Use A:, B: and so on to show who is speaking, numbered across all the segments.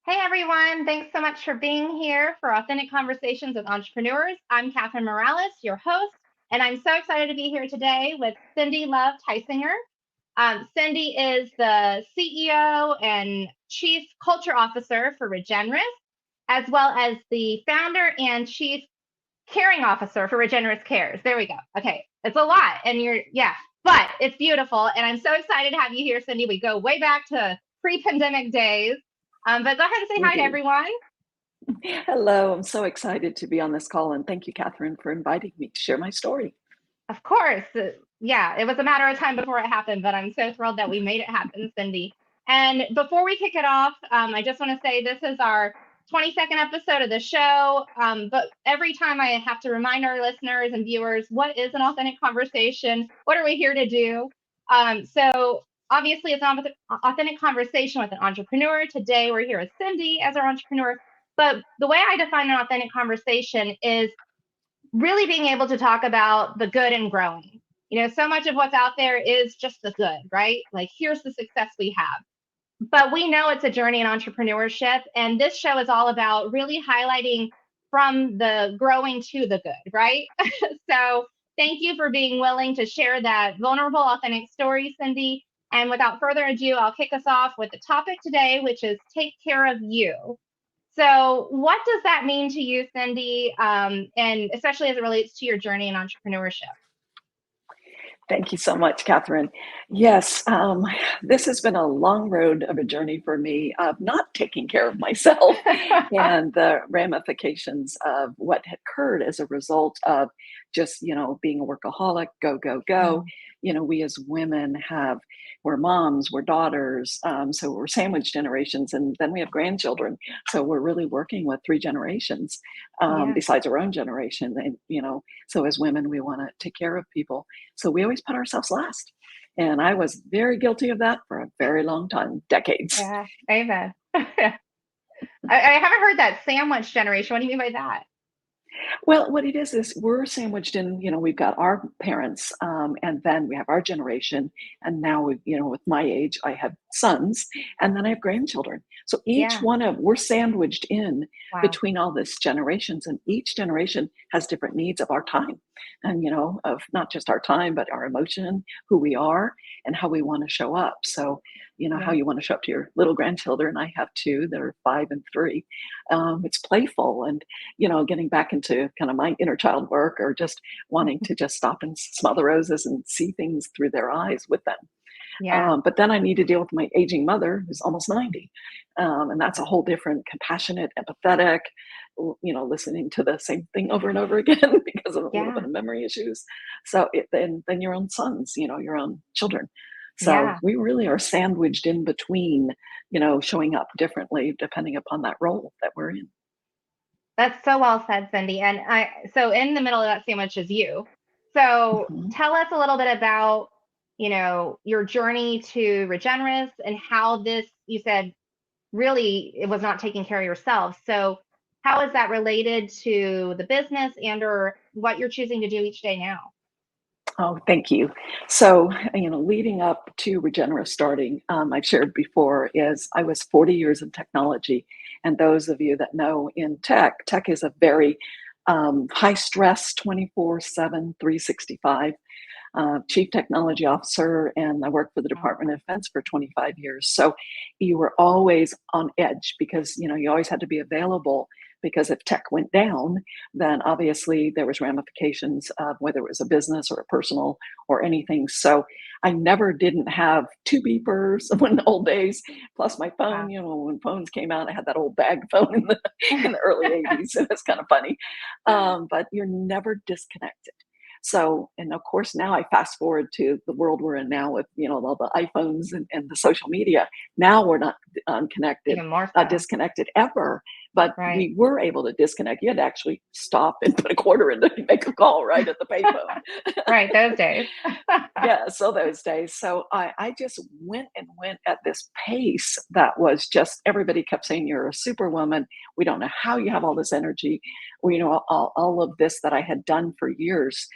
A: Hey everyone, thanks so much for being here for Authentic Conversations with Entrepreneurs. I'm Katherine Morales, your host, and I'm so excited to be here today with Cindy Love Tysinger. Cindy is the CEO and Chief Culture Officer for Regenrus, as well as the founder and Chief Caring Officer for RegenrusCARES. There we go. Okay, it's a lot, and but it's beautiful, and I'm so excited to have you here, Cindy. We go way back to pre-pandemic days. But go ahead and say
B: We
A: hi to
B: do.
A: everyone.
B: Hello, I'm so excited to be on this call, and thank you, Catherine, for inviting me to share my story.
A: Of course. Yeah, it was a matter of time before it happened, but I'm so thrilled that we made it happen, Cindy. And before we kick it off, I just want to say this is our 22nd episode of the show. But every time I have to remind our listeners and viewers, what is an authentic conversation? What are we here to do? So obviously, it's an authentic conversation with an entrepreneur. Today, we're here with Cindy as our entrepreneur. But the way I define an authentic conversation is really being able to talk about the good and growing. So much of what's out there is just the good, right? Like, here's the success we have. But we know it's a journey in entrepreneurship. And this show is all about really highlighting from the growing to the good, right? So thank you for being willing to share that vulnerable, authentic story, Cindy. And without further ado, I'll kick us off with the topic today, which is take care of you. So, what does that mean to you, Cindy? And especially as it relates to your journey in entrepreneurship?
B: Thank you so much, Catherine. Yes, this has been a long road of a journey for me of not taking care of myself and the ramifications of what had occurred as a result of just, being a workaholic, go, go, go.
A: Mm,
B: We as women we're moms, we're daughters, so we're sandwich generations, and then we have grandchildren. So we're really working with three generations
A: yeah,
B: besides our own generation. And, so as women, we want to take care of people. So we always put ourselves last. And I was very guilty of that for a very long time, decades.
A: yeah, amen. I haven't heard that sandwich generation. What do you mean by that?
B: Well, what it is we're sandwiched in, we've got our parents, and then we have our generation. And now with my age, I have sons, and then I have grandchildren. So
A: Yeah,
B: we're sandwiched in
A: wow,
B: between all this generations, and each generation has different needs of our time, and, of not just our time, but our emotion, who we are, and how we want to show up. So, how
A: yeah,
B: you want to show up to your little grandchildren. I have two that are 5 and 3. It's playful, and getting back into kind of my inner child work, or just wanting to just stop and smell the roses and see things through their eyes with them.
A: yeah,
B: But then I need to deal with my aging mother who's almost 90. And that's a whole different, compassionate, empathetic, listening to the same thing over and over again because of a little bit
A: yeah,
B: of memory issues. So then your own sons, your own children. So
A: yeah.
B: we really are sandwiched in between, showing up differently depending upon that role that we're in.
A: That's so well said, Cindy. And so in the middle of that sandwich is you. So
B: Mhm.
A: tell us a little bit about, your journey to Regenrus and how this, you said, really it was not taking care of yourself. So how is that related to the business and or what you're choosing to do each day now?
B: Oh, thank you. So, leading up to Regenrus starting, I've shared before, is I was 40 years in technology. And those of you that know in tech is a very high stress 24/7, 365. Chief technology officer, and I worked for the
A: Wow.
B: Department of Defense for 25 years. So you were always on edge because you always had to be available, because if tech went down, then obviously there was ramifications of whether it was a business or a personal or anything. So I never didn't have two beepers when the old days, plus my phone.
A: Wow.
B: When phones came out, I had that old bag phone in the early 80s. It was kind of funny, but you're never disconnected. So, and of course, now I fast forward to the world we're in now with, all the iPhones and the social media. Now we're not unconnected,
A: Even more
B: not
A: so.
B: disconnected ever, but
A: Right.
B: we were able to disconnect. You had to actually stop and put a quarter in to make a call, right, at the payphone.
A: Right. Those days.
B: Yeah, so those days. So I just went and went at this pace that was just, everybody kept saying, "You're a superwoman. We don't know how you have all this energy." Well, all of this that I had done for years,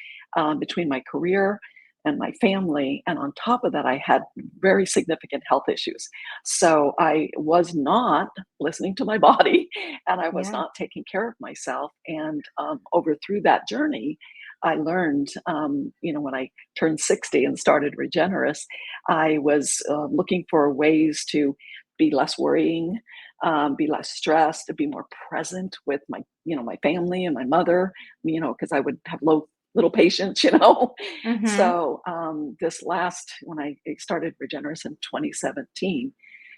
B: between my career, and my family. And on top of that, I had very significant health issues. So I was not listening to my body and I was
A: Yeah.
B: not taking care of myself. And over through that journey, I learned, when I turned 60 and started Regenrus, I was looking for ways to be less worrying, be less stressed, to be more present with my family and my mother, because I would have little patience,
A: Mm-hmm.
B: So when I started Regenrus in 2017,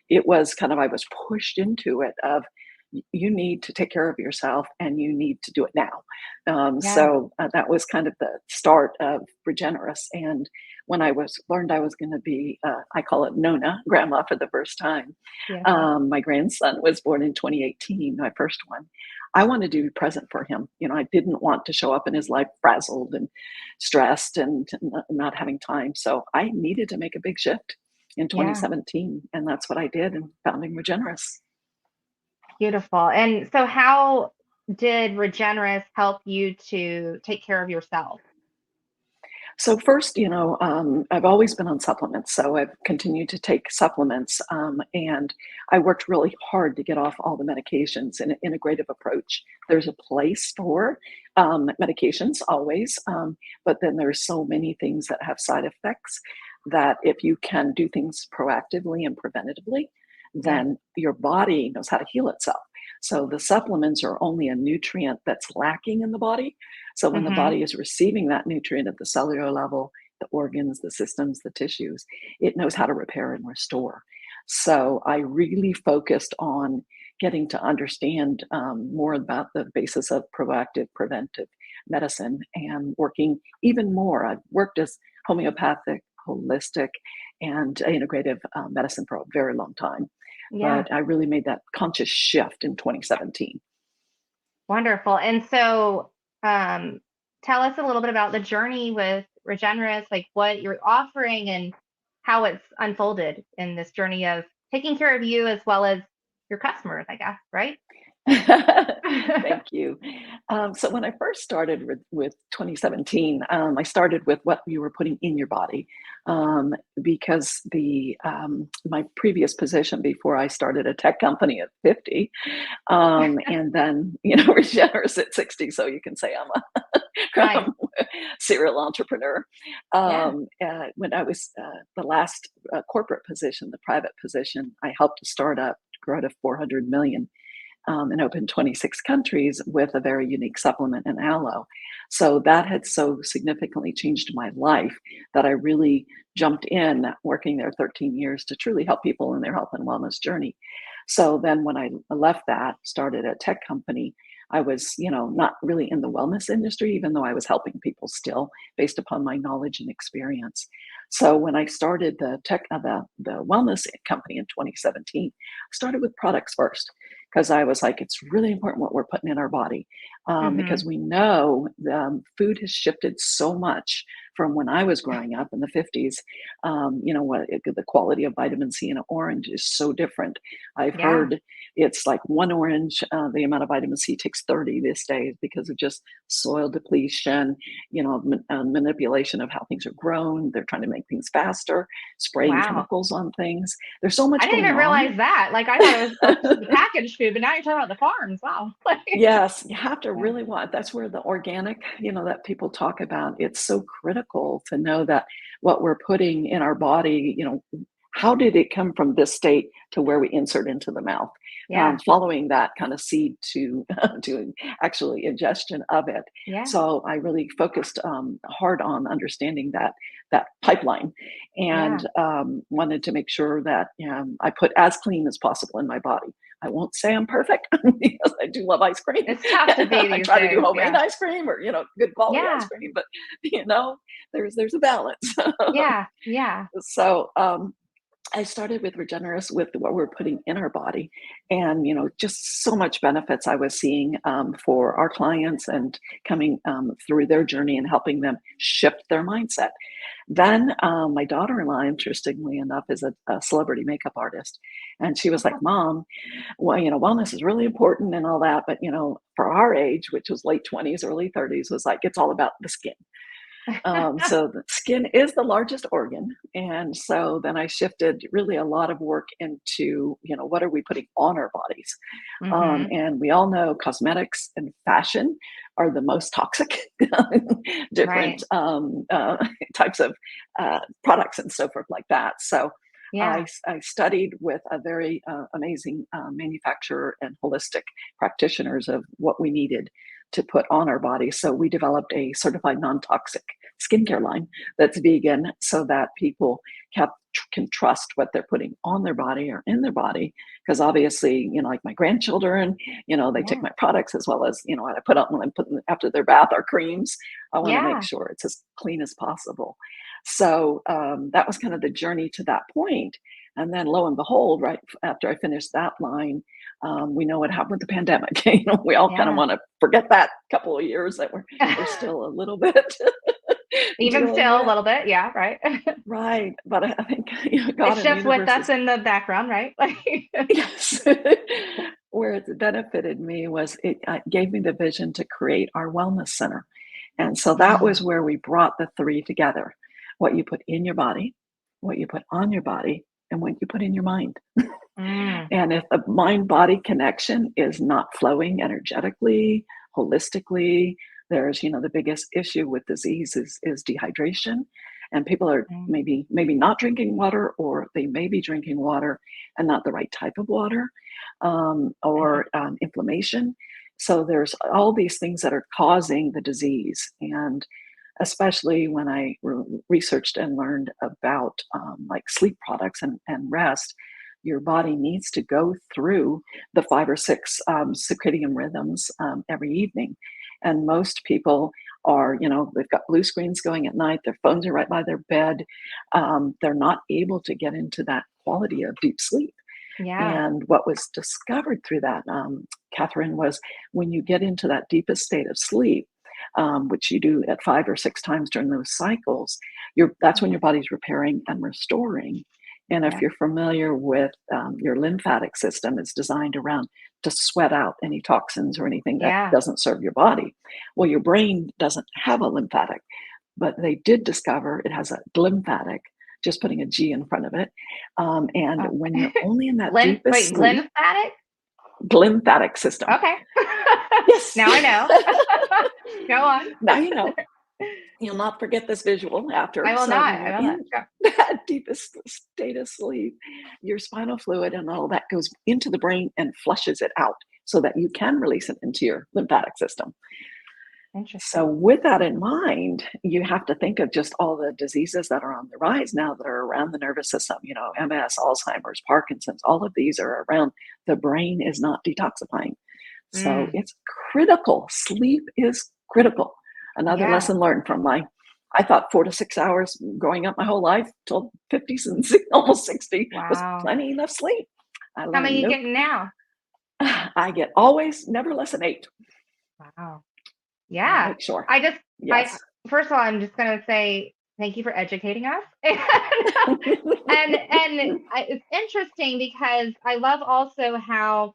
B: it was kind of, I was pushed into it of you need to take care of yourself and you need to do it now.
A: Yeah.
B: That was kind of the start of Regenerous. And when I learned I was going to be, I call it Nona, grandma for the first time.
A: Beautiful.
B: My grandson was born in 2018, my first one. I wanted to be present for him. I didn't want to show up in his life frazzled and stressed and not having time. So I needed to make a big shift in
A: Yeah.
B: 2017. And that's what I did in founding Regenerous.
A: Beautiful. And so how did Regenerus help you to take care of yourself?
B: So first, I've always been on supplements, so I've continued to take supplements, and I worked really hard to get off all the medications in an integrative approach. There's a place for medications always, but then there's so many things that have side effects that if you can do things proactively and preventatively,
A: Yeah.
B: then your body knows how to heal itself. So the supplements are only a nutrient that's lacking in the body. So when the
A: Mm-hmm.
B: body is receiving that nutrient at the cellular level, the organs, the systems, the tissues, it knows how to repair and restore. So I really focused on getting to understand more about the basis of proactive preventive medicine and working even more. I've worked as homeopathic, holistic, and integrative medicine for a very long time.
A: Yeah.
B: But I really made that conscious shift in 2017.
A: Wonderful. And so tell us a little bit about the journey with Regenerus, like what you're offering and how it's unfolded in this journey of taking care of you as well as your customers, I guess, right?
B: Thank you. So when I first started with 2017, I started with what you were putting in your body, because my previous position before I started a tech company at 50, and then Regenerous at 60. So you can say
A: Nice.
B: I'm a serial entrepreneur.
A: Yeah.
B: When I was the last corporate position, the private position, I helped a startup grow to 400 million and opened 26 countries with a very unique supplement and aloe. So that had so significantly changed my life that I really jumped in, working there 13 years to truly help people in their health and wellness journey. So then when I left that, started a tech company, I was, not really in the wellness industry, even though I was helping people still based upon my knowledge and experience. So when I started the wellness company in 2017, I started with products first because I was like, it's really important what we're putting in our body,
A: Mm-hmm.
B: because we know food has shifted so much from when I was growing up in the 50s. The quality of vitamin C in an orange is so different. I've
A: Yeah.
B: heard it's like one orange, the amount of vitamin C takes 30 this days because of just soil depletion, manipulation of how things are grown. They're trying to make things faster, spraying
A: Wow.
B: chemicals on things. There's so
A: I
B: much
A: didn't
B: going
A: even
B: on.
A: realize that. Like I thought it was just the packaged food, but now you're talking about the farms. Wow.
B: Yes, you have to
A: Yeah.
B: really that's where the organic, that people talk about. It's so critical to know that what we're putting in our body, how did it come from this state to where we insert into the mouth?
A: Yeah.
B: Following that kind of seed to to actually ingestion of it.
A: Yeah.
B: So I really focused hard on understanding that pipeline,
A: Yeah.
B: and wanted to make sure that I put as clean as possible in my body. I won't say I'm perfect because I do love ice cream.
A: It's tough to be
B: I
A: these
B: try to do
A: days.
B: homemade
A: Yeah.
B: ice cream or good quality ice
A: Yeah.
B: cream, but there's a balance.
A: Yeah. Yeah.
B: So I started with Regenerous with what we're putting in our body, and just so much benefits I was seeing for our clients and coming through their journey and helping them shift their mindset. Then my daughter-in-law, interestingly enough, is a celebrity makeup artist, and she was like, "Mom, well, wellness is really important and all that, but for our age, which was late 20s, early 30s, was like it's all about the skin." So the skin is the largest organ. And so then I shifted really a lot of work into, what are we putting on our bodies?
A: Hmm.
B: And we all know cosmetics and fashion are the most toxic, different
A: Right.
B: types of products and so forth like that. So
A: Yeah.
B: I studied with a very amazing manufacturer and holistic practitioners of what we needed to put on our body. So we developed a certified non-toxic skincare line that's vegan so that people can trust what they're putting on their body or in their body. Because obviously, like my grandchildren, they take
A: Yeah.
B: my products as well as, what I put on when I put them after their bath or creams. I want to make
A: Yeah.
B: sure it's as clean as possible. So that was kind of the journey to that point. And then lo and behold, right after I finished that line, we know what happened with the pandemic. We all kind of
A: Yeah.
B: want to forget that couple of years that we're still a little bit
A: Even
B: dealing
A: still a
B: with.
A: little bit. Yeah. Right.
B: Right. But I think God
A: It's
B: and the
A: just with
B: universe
A: us
B: is,
A: in the background, right? Like,
B: yes. Where it benefited me was it gave me the vision to create our wellness center. And so that
A: yeah.
B: was where we brought the three together: what you put in your body, what you put on your body, and what you put in your mind.
A: Mm,
B: And if the mind body connection is not flowing energetically, holistically, there's, the biggest issue with disease is dehydration. And people are
A: mm,
B: maybe not drinking water, or they may be drinking water and not the right type of water,
A: mhm.
B: or inflammation. So there's all these things that are causing the disease. And especially when I researched and learned about like sleep products and rest, your body needs to go through the 5 or 6 circadian rhythms every evening. And most people are, they've got blue screens going at night, their phones are right by their bed. They're not able to get into that quality of deep sleep.
A: Yeah.
B: And what was discovered through that, Catherine, was when you get into that deepest state of sleep, which you do at 5 or 6 times during those cycles, that's when your body's repairing and restoring. And if
A: Yeah.
B: you're familiar with your lymphatic system, it's designed around to sweat out any toxins or anything that
A: Yeah.
B: doesn't serve your body. Well, your brain doesn't have a lymphatic, but they did discover it has a glymphatic, just putting a G in front of it. And
A: Oh.
B: when you're only in that deepest
A: Wait,
B: sleep,
A: lymphatic?
B: glymphatic system.
A: Okay.
B: Yes.
A: Now I know. Go on.
B: Now you know. You'll not forget this visual after.
A: I will
B: So
A: not.
B: when
A: I
B: you're
A: will not.
B: in
A: Go.
B: that deepest state of sleep, your spinal fluid and all that goes into the brain and flushes it out so that you can release it into your lymphatic system. So,
A: Interesting.
B: with that in mind, you have to think of just all the diseases that are on the rise now that are around the nervous system, MS, Alzheimer's, Parkinson's, all of these are around. The brain is not detoxifying. So,
A: Mm,
B: it's critical. Sleep is critical. Another
A: yeah.
B: lesson learned from I thought 4 to 6 hours growing up my whole life till 50s and almost 60 was
A: Wow.
B: plenty enough sleep. I
A: How many
B: learned,
A: are you
B: nope,
A: getting now?
B: I get always never less than 8.
A: Wow.
B: I
A: Yeah.
B: make sure.
A: I just, I,
B: Yes.
A: first of all, I'm just going to say thank you for educating us. It's interesting because I love also how,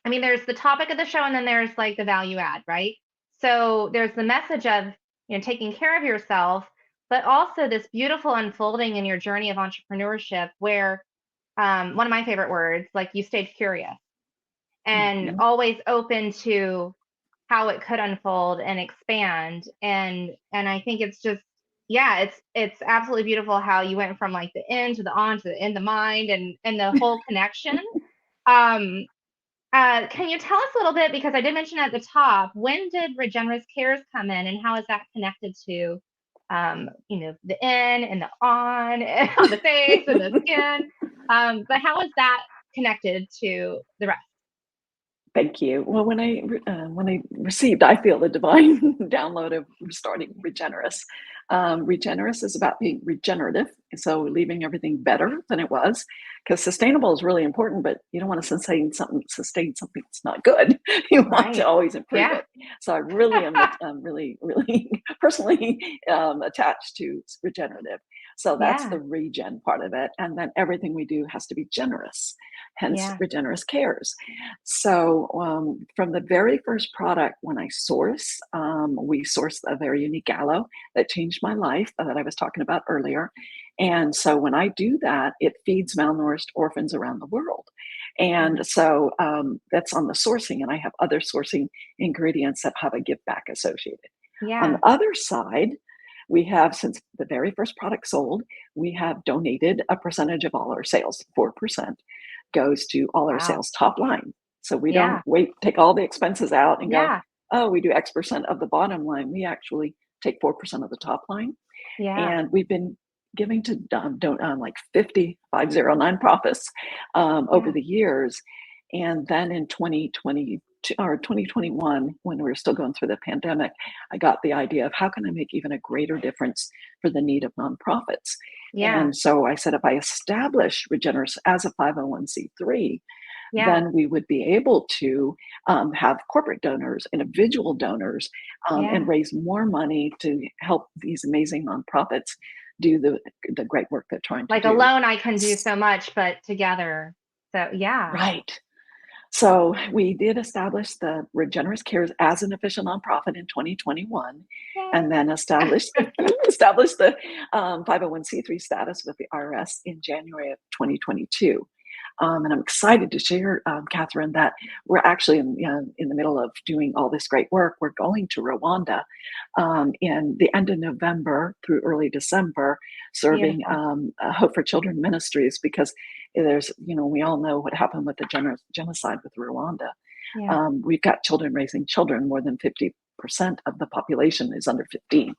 A: I mean, there's the topic of the show and then there's like the value add, right? So there's the message of, taking care of yourself, but also this beautiful unfolding in your journey of entrepreneurship where one of my favorite words, like you stayed curious and
B: Mhm.
A: always open to how it could unfold and expand. And I think it's just, yeah, it's absolutely beautiful how you went from like the in to the on to the in the mind and the whole connection. Um, can you tell us a little bit, because I did mention at the top, when did Regenrus Cares come in and how is that connected to, the in and the on, and on the face and the skin? But how is that connected to the rest?
B: Thank you. Well, when I received, I feel the divine download of starting Regenerus. Regenerus is about being regenerative, so leaving everything better than it was. Because sustainable is really important, but you don't want to sustain something that's not good. You want to
A: Right.
B: always improve
A: Yeah.
B: it. So I really am really, really personally attached to regenerative. So that's
A: Yeah.
B: the regen part of it. And then everything we do has to be generous, hence
A: Yeah.
B: RegenrusCARES. So from the very first product, when I source, we sourced a very unique aloe that changed my life that I was talking about earlier. And so when I do that, it feeds malnourished orphans around the world. And so that's on the sourcing, and I have other sourcing ingredients that have a give back associated. On
A: Yeah.
B: the other side, we have, since the very first product sold, we have donated a percentage of all our sales. 4% goes to all our
A: Wow.
B: sales top line. So we don't
A: Yeah.
B: take all the expenses out and go,
A: Yeah.
B: oh, we do X% of the bottom line. We actually take 4% of the top line.
A: Yeah.
B: And we've been giving to like 50 nonprofits over
A: Yeah.
B: the years. And then in 2020 or 2021, when we were still going through the pandemic, I got the idea of how can I make even a greater difference for the need of nonprofits.
A: Yeah.
B: And so I said, if I establish Regenrus as a 501c3,
A: Yeah.
B: then we would be able to have corporate donors, individual donors, and
A: Yeah.
B: raise more money to help these amazing nonprofits do the great work they're trying to
A: Like
B: do.
A: alone, I can do so much, but together. So yeah.
B: Right. So we did establish the RegenrusCARES as an official nonprofit in 2021, and then
A: Yay.
B: established the 501c3 status with the IRS in January of 2022. And I'm excited to share, Catherine, that we're actually in the middle of doing all this great work. We're going to Rwanda in the end of November through early December, serving
A: Beautiful.
B: Hope for Children Ministries, because there's, we all know what happened with the genocide with Rwanda.
A: Yeah.
B: We've got children raising children. More than 50% of the population is under 15.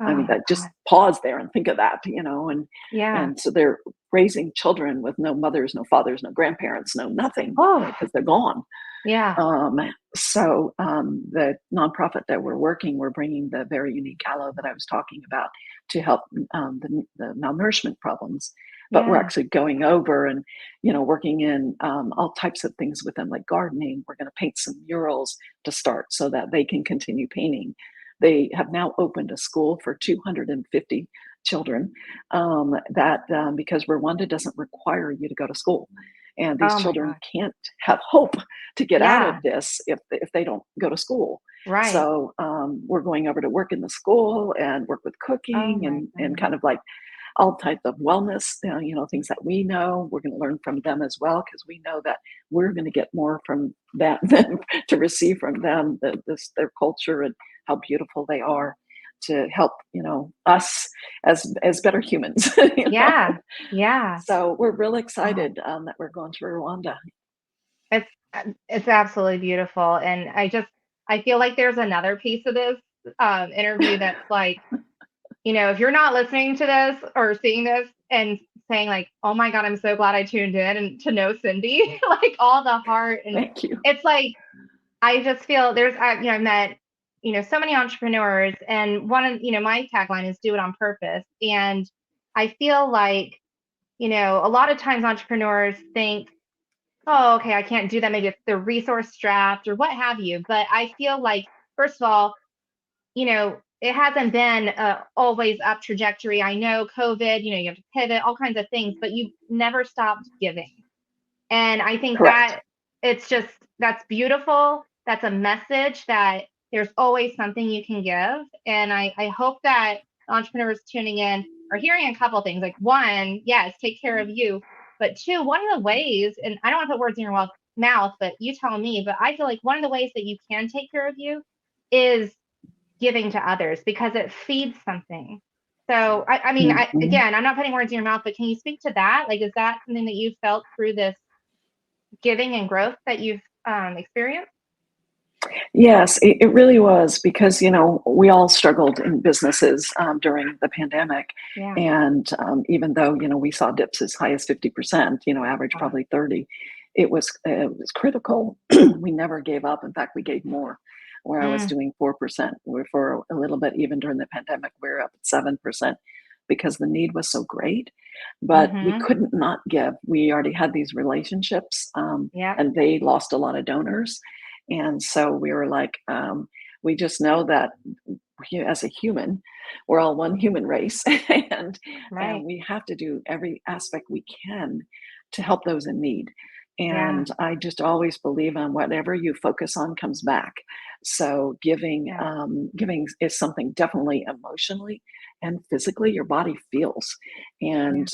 B: I mean,
A: Oh
B: that just
A: God.
B: pause there and think of that,
A: Yeah.
B: and so they're raising children with no mothers, no fathers, no grandparents, no nothing,
A: Oh.
B: because they're gone.
A: Yeah.
B: So the nonprofit that we're working, we're bringing the very unique aloe that I was talking about to help the malnourishment problems. But we're
A: Yeah.
B: actually going over and, working in all types of things with them, like gardening. We're going to paint some murals to start so that they can continue painting. They have now opened a school for 250 children because Rwanda doesn't require you to go to school. And these
A: Oh my
B: children
A: God.
B: can't have hope to get out of
A: Yeah.
B: this if they don't go to school.
A: Right.
B: So we're going over to work in the school and work with
A: Oh
B: cooking
A: my
B: and
A: goodness.
B: kind of like all types of wellness, things that we know. We're going to learn from them as well, because we know that we're going to get more from that than to receive from them, their culture and how beautiful they are, to help, us as better humans.
A: Yeah. Yeah.
B: So we're really
A: Oh,
B: excited that we're going to Rwanda.
A: it's absolutely beautiful. And I feel like there's another piece of this interview that's like, if you're not listening to this or seeing this and saying like, oh my God, I'm so glad I tuned in and to know Cindy, like all the heart. And
B: Thank you.
A: it's like, I just feel I've met, so many entrepreneurs, and one of, my tagline is do it on purpose. And I feel like, a lot of times entrepreneurs think, oh, okay, I can't do that. Maybe it's the resource strapped or what have you. But I feel like, first of all, it hasn't been a always up trajectory. I know COVID, you have to pivot, all kinds of things, but you've never stopped giving. And I think
B: Correct.
A: that that's beautiful. That's a message that there's always something you can give. And I hope that entrepreneurs tuning in are hearing a couple things. Like one, yes, take care of you. But two, one of the ways, and I don't want to put words in your mouth, but you tell me, but I feel like one of the ways that you can take care of you is giving to others, because it feeds something. So I mean,
B: Mhm.
A: again, I'm not putting words in your mouth, but can you speak to that? Like, is that something that you felt through this giving and growth that you've experienced?
B: Yes, it really was, because, we all struggled in businesses during the pandemic.
A: Yeah.
B: And even though, we saw dips as high as 50%, average
A: Wow.
B: probably 30, it was critical. We never gave up. In fact, we gave more, where I was
A: Mm,
B: doing 4%. For a little bit, even during the pandemic, we were up at 7%, because the need was so great. But we
A: mm-hmm.
B: couldn't not give. We already had these relationships,
A: Yep.
B: and they lost a lot of donors. And so we were like, we just know that as a human, we're all one human race, and
A: Right.
B: we have to do every aspect we can to help those in need.
A: Yeah.
B: And I just always believe on whatever you focus on comes back. So giving,
A: Yeah.
B: giving is something definitely emotionally and physically your body feels.
A: Yeah.
B: And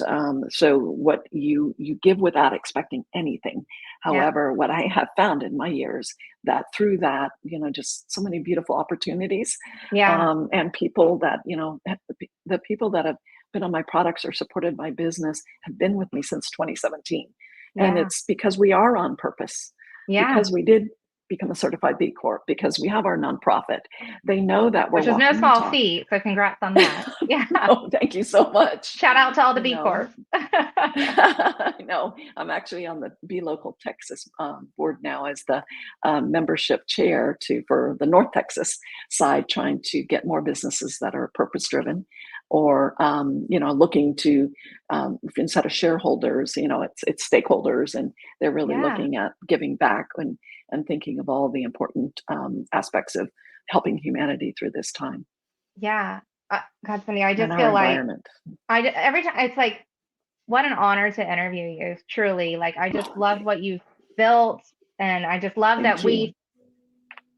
B: so what you give without expecting anything.
A: Yeah.
B: However, what I have found in my years that through that, just so many beautiful opportunities,
A: Yeah.
B: and people that, the people that have been on my products or supported my business have been with me since 2017. And
A: Yeah.
B: it's because we are on purpose,
A: Yeah.
B: because we did become a certified B Corp, because we have our nonprofit. They know that we're
A: Which is no
B: walking the
A: small
B: talk.
A: feat. So congrats on that. Yeah.
B: Oh, thank you so much.
A: Shout out to all the
B: You
A: B
B: know,
A: Corps.
B: I know I'm actually on the Be Local Texas board now as the membership chair for the North Texas side, trying to get more businesses that are purpose driven, or looking to, instead of shareholders, it's stakeholders, and they're really
A: Yeah.
B: looking at giving back and thinking of all the important aspects of helping humanity through this time
A: Yeah. God, Cindy, I
B: and
A: just
B: our
A: feel like
B: environment.
A: every time it's like, what an honor to interview you. Truly. Like, I just love what you've built. And I just love
B: Thank
A: that
B: you.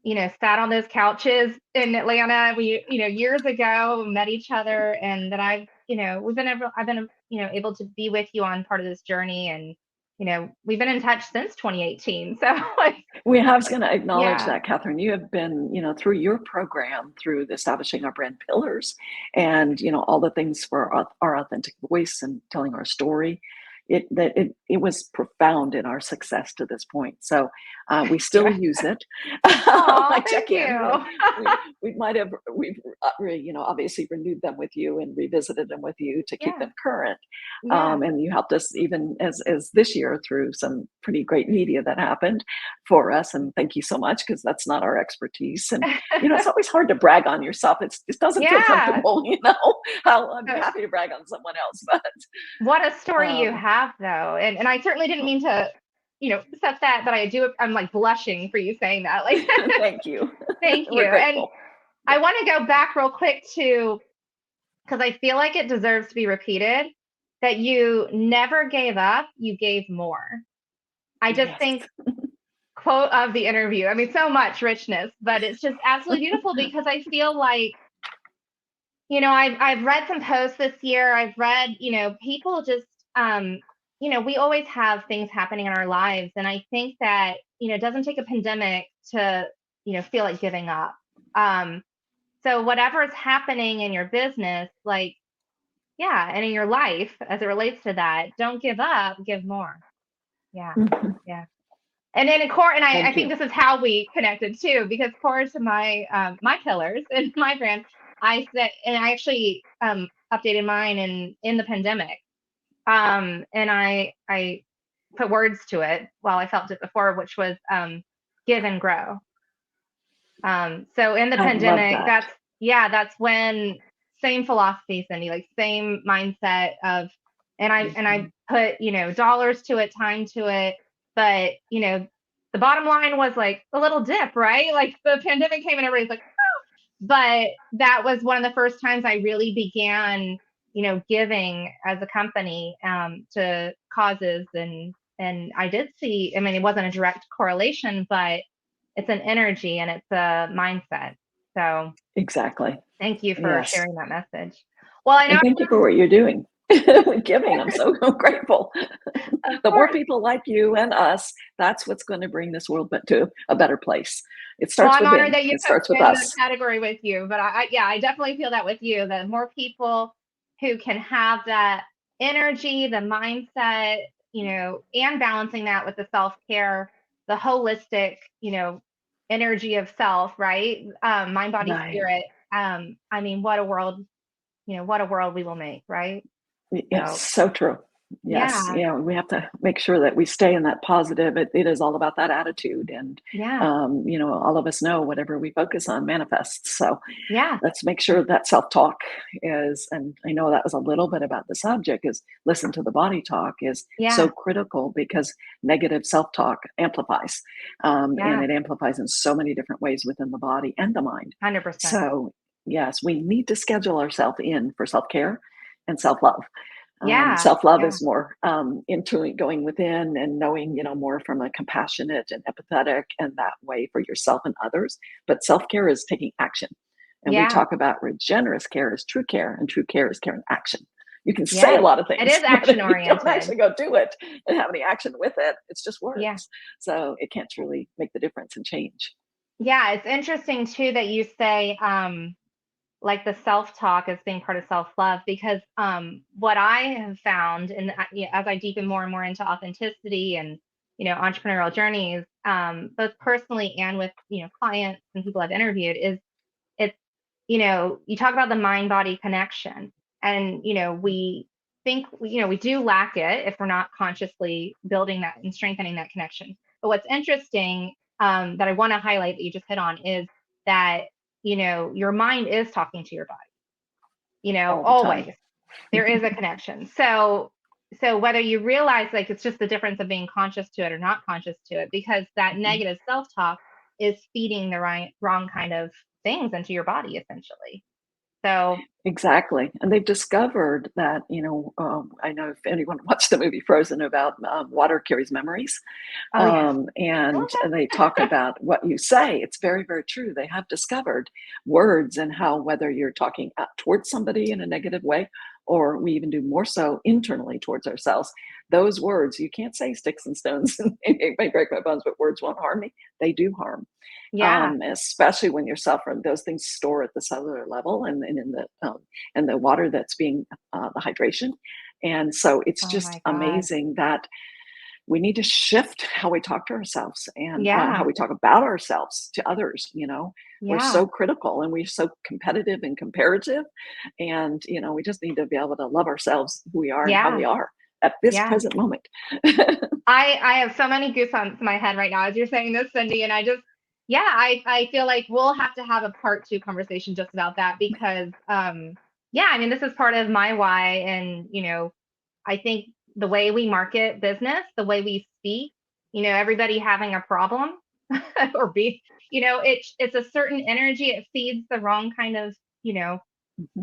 A: we, sat on those couches in Atlanta. We, years ago met each other, and that I've been, able to be with you on part of this journey. And, we've been in touch since 2018. So like,
B: We have going to acknowledge
A: yeah,
B: that, Catherine. You have been, through your program, through establishing our brand pillars, and all the things for our authentic voice and telling our story. It was profound in our success to this point. So we still use it.
A: oh,
B: I
A: thank
B: check in.
A: you.
B: We might have we've obviously renewed them with you and revisited them with you to keep
A: Yeah.
B: them current.
A: Yeah.
B: And you helped us even as this year through some pretty great media that happened for us. And thank you so much, because that's not our expertise. And it's always hard to brag on yourself. It doesn't feel
A: Yeah.
B: comfortable. I'm
A: So,
B: happy to brag on someone else, but
A: what a story you
B: um,
A: have, though. And I certainly didn't mean to, set that, but I'm like blushing for you saying that. Like,
B: thank you.
A: thank you.
B: We're
A: And
B: grateful.
A: I want to go back real quick to, because I feel like it deserves to be repeated, that you never gave up, you gave more. I just
B: Yes.
A: think, quote of the interview, I mean, so much richness, but it's just absolutely beautiful, because I feel like, I've read some posts this year. I've read, people just, we always have things happening in our lives. And I think that, it doesn't take a pandemic to, feel like giving up. So whatever is happening in your business, like, yeah, and in your life as it relates to that, don't give up, give more. Yeah.
B: Mhm.
A: Yeah. And then, of course, and I
B: Thank
A: think
B: you.
A: this is how we connected too, because core to my my pillars and my brand, I said, and I actually updated mine in the pandemic, and I put words to it while I felt it before, which was give and grow. So in the
B: I love
A: pandemic,
B: that.
A: that's when, same philosophy, Cindy, like same mindset of, and I
B: Mhm.
A: put, dollars to it, time to it, but the bottom line was like a little dip, right? Like the pandemic came and everybody's like, but that was one of the first times I really began, giving as a company to causes, and I did see, I mean, it wasn't a direct correlation, but it's an energy and it's a mindset. So
B: Exactly.
A: thank you for
B: Yes.
A: sharing that message. Well, I know,
B: And thank you for what you're doing with giving. I'm so grateful.
A: of
B: The more
A: course.
B: people like you and us, that's what's going to bring this world to a better place. It
A: Well,
B: starts
A: I'm honored
B: within.
A: that you
B: It
A: put
B: starts with
A: me in the
B: us.
A: category with you, but yeah, I definitely feel that with you. The more people who can have that energy, the mindset, and balancing that with the self care, the holistic, energy of self, right? Mind, body,
B: Right.
A: spirit. I mean, what a world we will make, right?
B: Yes,
A: So,
B: so true. Yes,
A: yeah,
B: we have to make sure that we stay in that positive. It is all about that attitude, and
A: yeah,
B: all of us know whatever we focus on manifests. So
A: yeah,
B: let's make sure that self-talk is, and I know that was a little bit about the subject, is listen to the body talk is so
A: yeah,
B: critical, because negative self-talk amplifies, and
A: yeah,
B: it amplifies in so many different ways within the body and the mind.
A: 100%.
B: So yes, we need to schedule ourselves in for self-care and self-love.
A: Yeah.
B: Self-love
A: Yeah.
B: is more into going within and knowing, more from a compassionate and empathetic and that way for yourself and others. But self-care is taking action. And we
A: Yeah.
B: talk about regenerous care as true care, and true care is care in action. You can say a
A: Yes.
B: lot of
A: It
B: things,
A: is
B: but
A: action
B: if you don't
A: oriented.
B: actually go do it and have any action with it, it's just
A: Yeah.
B: words. So it can't truly make the difference and change.
A: Yeah. It's interesting too that you say, like the self-talk as being part of self-love, because what I have found, and as I deepen more and more into authenticity and entrepreneurial journeys, both personally and with clients and people I've interviewed, is it's you talk about the mind-body connection, and we think we do lack it if we're not consciously building that and strengthening that connection. But what's interesting, that I want to highlight that you just hit on, is that your mind is talking to your body,
B: All the time.
A: always. There is a connection. So whether you realize, like, it's just the difference of being conscious to it or not conscious to it, because that
B: Mhm.
A: negative self-talk is feeding the wrong kind of things into your body, essentially. So
B: Exactly. And they've discovered that, I know if anyone watched the movie Frozen about water carries memories.
A: oh yes.
B: And they talk about what you say. It's very, very true. They have discovered words and how, whether you're talking towards somebody in a negative way, or we even do more so internally towards ourselves, those words, you can't say sticks and stones and it may break my bones, but words won't harm me. They do harm.
A: Yeah.
B: Especially when you're suffering. Those things store at the cellular level and in the water that's being the hydration. And so it's
A: Oh
B: just
A: my God.
B: amazing that we need to shift how we talk to ourselves and how
A: Yeah.
B: we talk about ourselves to others. We're
A: Yeah.
B: so critical and we're so competitive and comparative. And, we just need to be able to love ourselves, who we are and how
A: Yeah.
B: we are at this
A: Yeah.
B: present moment.
A: I have so many goosebumps in my head right now as you're saying this, Cindy, and I feel like we'll have to have a part two conversation just about that, because yeah, I mean, this is part of my why. And I think the way we market business, the way we speak, everybody having a problem or be, it's a certain energy. It feeds the wrong kind of,
B: Mhm.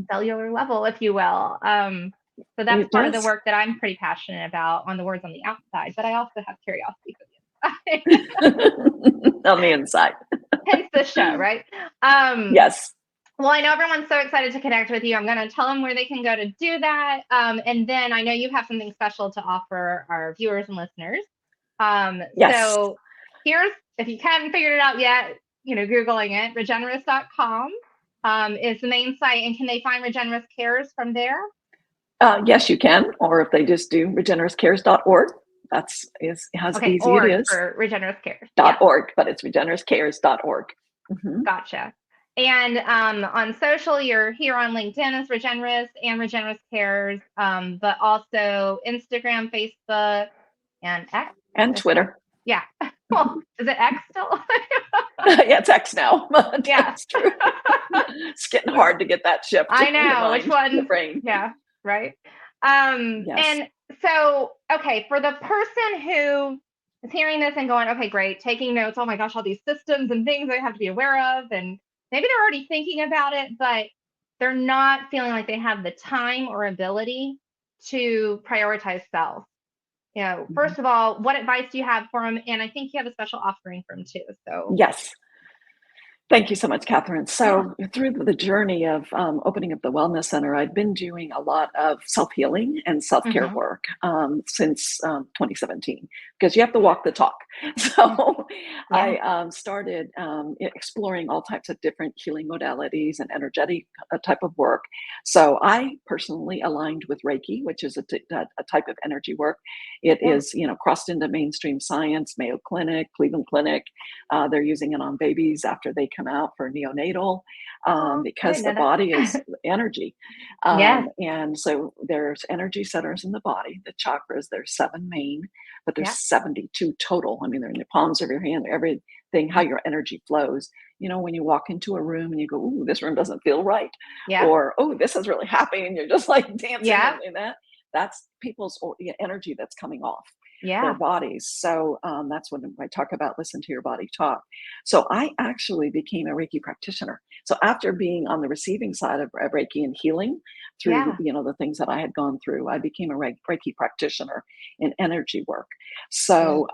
A: cellular level, if you will. So that's
B: It
A: part of the
B: does.
A: work that I'm pretty passionate about on the words on the outside, but I also have curiosity for the inside.
B: On the inside.
A: Hence the show, right? Um,
B: Yes.
A: well, I know everyone's so excited to connect with you. I'm going to tell them where they can go to do that. And then I know you have something special to offer our viewers and listeners.
B: Yes.
A: So here's, if you haven't figured it out yet, Googling it, regenrus.com is the main site. And can they find Regenrus Cares from there?
B: Yes, you can. Or if they just do regenruscares.org, that's is how
A: Okay,
B: easy it
A: org
B: is.
A: for Regenrus Cares. Yeah,
B: .org, but it's regenruscares.org. Mm-hmm.
A: gotcha. And on social, you're here on LinkedIn as Regenrus and Regenrus Cares, but also Instagram, Facebook, and X.
B: And Twitter.
A: Yeah. Well, is it X still?
B: Yeah, it's X now.
A: Yeah.
B: That's true. It's getting hard to get that shift
A: I
B: in the
A: know which
B: mind, in the
A: one.
B: brain.
A: Yeah, right.
B: Yes.
A: And so, okay, for the person who is hearing this and going, okay, great, taking notes, oh my gosh, all these systems and things I have to be aware of, and maybe they're already thinking about it, but they're not feeling like they have the time or ability to prioritize self.
B: Mhm.
A: First of all, what advice do you have for them? And I think you have a special offering for them too. So,
B: Yes. Thank you so much, Catherine.
A: yeah.
B: So, through the journey of opening up the Wellness Center, I've been doing a lot of self healing and self care
A: Mm-hmm.
B: work since 2017, because you have to walk the talk. So,
A: Yeah.
B: I started exploring all types of different healing modalities and energetic type of work. So, I personally aligned with Reiki, which is a type of energy work. It
A: Yeah.
B: is, crossed into mainstream science, Mayo Clinic, Cleveland Clinic. They're using it on babies after they come out for neonatal,
A: Oh, I
B: because
A: didn't
B: the
A: know
B: body is
A: that.
B: energy.
A: Yes.
B: And so there's energy centers in the body, the chakras, there's 7 main, but there's
A: Yeah.
B: 72 total. I mean, they're in the palms of your hand, everything, how your energy flows. When you walk into a room and you go, ooh, this room doesn't feel right,
A: Yeah.
B: or, oh, this is really happy, and you're just like dancing
A: Yeah.
B: and that. That's people's energy that's coming off.
A: Yeah.
B: their bodies. So that's when I talk about listen to your body talk. So I actually became a Reiki practitioner. So after being on the receiving side of Reiki and healing through,
A: Yeah.
B: the things that I had gone through, I became a Reiki practitioner in energy work.
A: Yeah.
B: So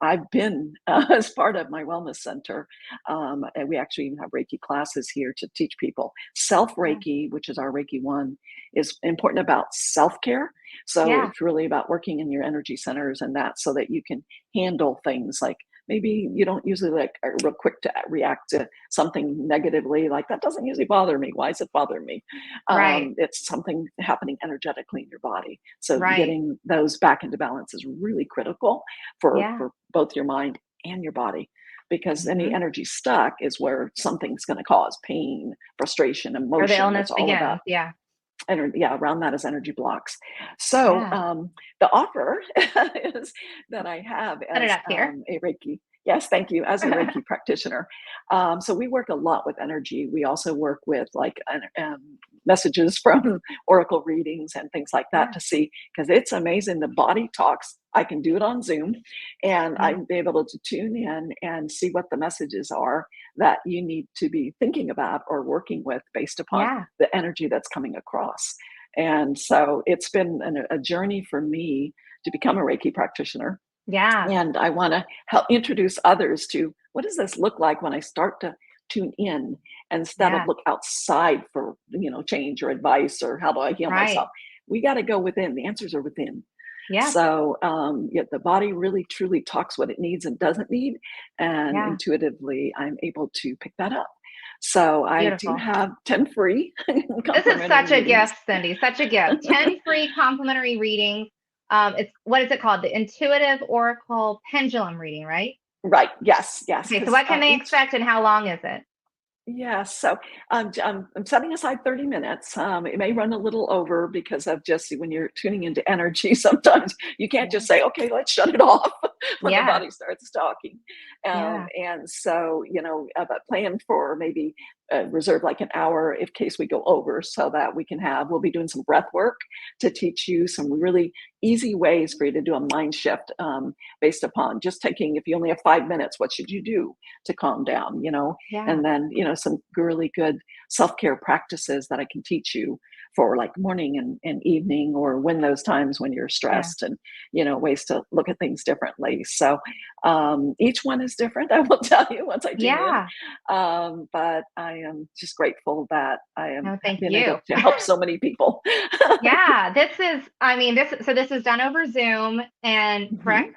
B: I've been as part of my wellness center. And we actually even have Reiki classes here to teach people. Self
A: Yeah.
B: Reiki, which is our Reiki 1, is important about self care. So
A: Yeah.
B: it's really about working in your energy centers and that so that you can handle things like maybe you don't usually like are real quick to react to something negatively. Like that doesn't usually bother me. Why is it bothering me?
A: Right.
B: It's something happening energetically in your body. So
A: Right.
B: getting those back into balance is really critical
A: Yeah.
B: for both your mind and your body, because any
A: Mhm.
B: energy stuck is where something's going to cause pain, frustration,
A: Or the
B: emotion.
A: illness
B: It's all about
A: begins. Yeah.
B: yeah, around that is energy blocks. So
A: Yeah.
B: the offer is that I have
A: Set it
B: as
A: up here.
B: a Reiki. Yes, thank you. As a Reiki practitioner, so we work a lot with energy. We also work with like messages from oracle readings and things like that
A: Yeah.
B: to see, because it's amazing. The body talks. I can do it on Zoom, and
A: Yeah.
B: I'm able to tune in and see what the messages are that you need to be thinking about or working with based upon
A: Yeah.
B: the energy that's coming across. And so it's been a journey for me to become a Reiki practitioner.
A: Yeah.
B: And I want to help introduce others to what does this look like when I start to tune in instead of
A: Yeah.
B: look outside for, change or advice or how do I heal myself.
A: Right.
B: We got to go within. The answers are within.
A: Yeah.
B: So yeah, the body really truly talks what it needs and doesn't need. And
A: Yeah.
B: intuitively, I'm able to pick that up. So I do
A: Beautiful.
B: have 10 free
A: This is
B: complimentary
A: such a
B: readings.
A: gift, Cindy. Such a gift. 10 free complimentary readings. It's what is it called? The Intuitive Oracle Pendulum reading, right?
B: Right. Yes. Yes.
A: Okay, so
B: Because
A: what can they
B: each
A: expect and how long is it?
B: Yeah, so I'm setting aside 30 minutes. It may run a little over because of just when you're tuning into energy, sometimes you can't
A: Yeah.
B: just say, okay, let's shut it off when the
A: Yeah.
B: body starts talking.
A: Yeah.
B: And so, but plan for maybe reserve like an hour in case we go over so that we'll be doing some breath work to teach you some really easy ways for you to do a mind shift based upon just taking, if you only have 5 minutes, what should you do to calm down,
A: Yeah.
B: and then some really good self-care practices that I can teach you for like morning and evening, or when those times when you're
A: Yeah.
B: stressed, and ways to look at things differently. So each one is different, I will tell you once I tune in.
A: Yeah.
B: But I am just grateful that I am
A: No, thank
B: been able
A: you.
B: to help so many people.
A: Yeah, this is done over Zoom and correct?
B: Mhm.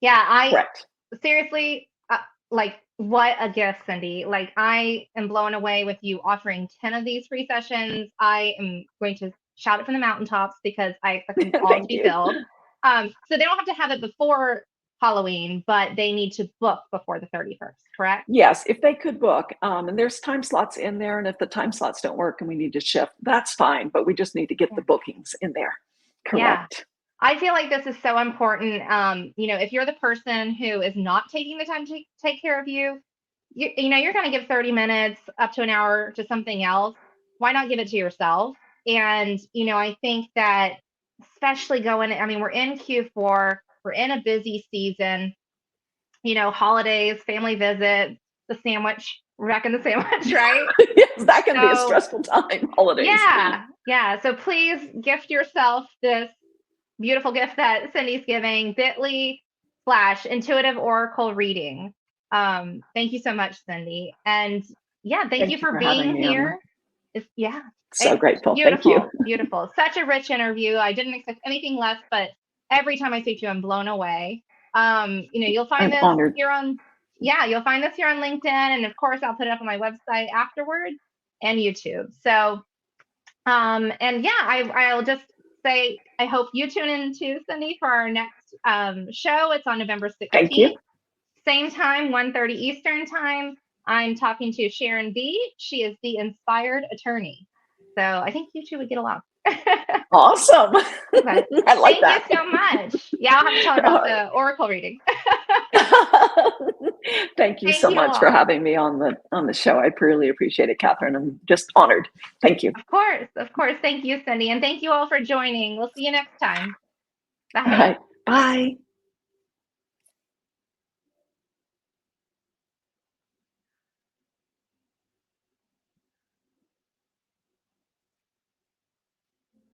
A: Yeah, I
B: Correct.
A: seriously, like, what a gift, Cindy. Like, I am blown away with you offering 10 of these free sessions. I am going to shout it from the mountaintops because I expect them all to
B: Thank
A: be
B: you.
A: filled. So they don't have to have it before Halloween, but they need to book before the 31st, correct?
B: Yes, if they could book, and there's time slots in there, and if the time slots don't work and we need to shift, that's fine, but we just need to get the
A: Yeah.
B: bookings in there.
A: Yeah.
B: Correct.
A: I feel like this is so important. If you're the person who is not taking the time to take care of you, you're going to give 30 minutes up to an hour to something else. Why not give it to yourself? And, I think that especially we're in Q4, we're in a busy season, holidays, family visit, the sandwich, wrecking the sandwich, right?
B: Yes, that can be a
A: So,
B: stressful time, holidays.
A: yeah, yeah. So please gift yourself this beautiful gift that Cindy's giving, bit.ly/intuitive oracle reading. Thank you so much, Cindy. And yeah, thank you
B: Thank you
A: for
B: for having
A: being
B: me on.
A: here. Yeah,
B: So
A: it's
B: grateful. Thank you.
A: beautiful, beautiful. Such a rich interview. I didn't expect anything less, but every time I speak to you, I'm blown away. You'll find
B: I'm
A: this
B: honored.
A: here on, yeah, you'll find this here on LinkedIn. And of course, I'll put it up on my website afterwards and YouTube. So and yeah, I'll just say I hope you tune in too, Cindy, for our next show. It's on November
B: Thank you.
A: 16th, same time, 1:30 Eastern time. I'm talking to Sharon B. She is the Inspired Attorney. So I think you two would get along.
B: Awesome.
A: But
B: I like
A: thank you
B: that.
A: so much. Yeah, I'll have to tell her
B: All
A: about
B: right.
A: the Oracle reading.
B: Thank you
A: Thank
B: so
A: you
B: much for
A: all.
B: having me on the show. I really appreciate it, Catherine. I'm just honored. Thank you.
A: Of course, of course. Thank you, Cindy. And thank you all for joining. We'll see you next time.
B: All
A: Bye.
B: right. Bye.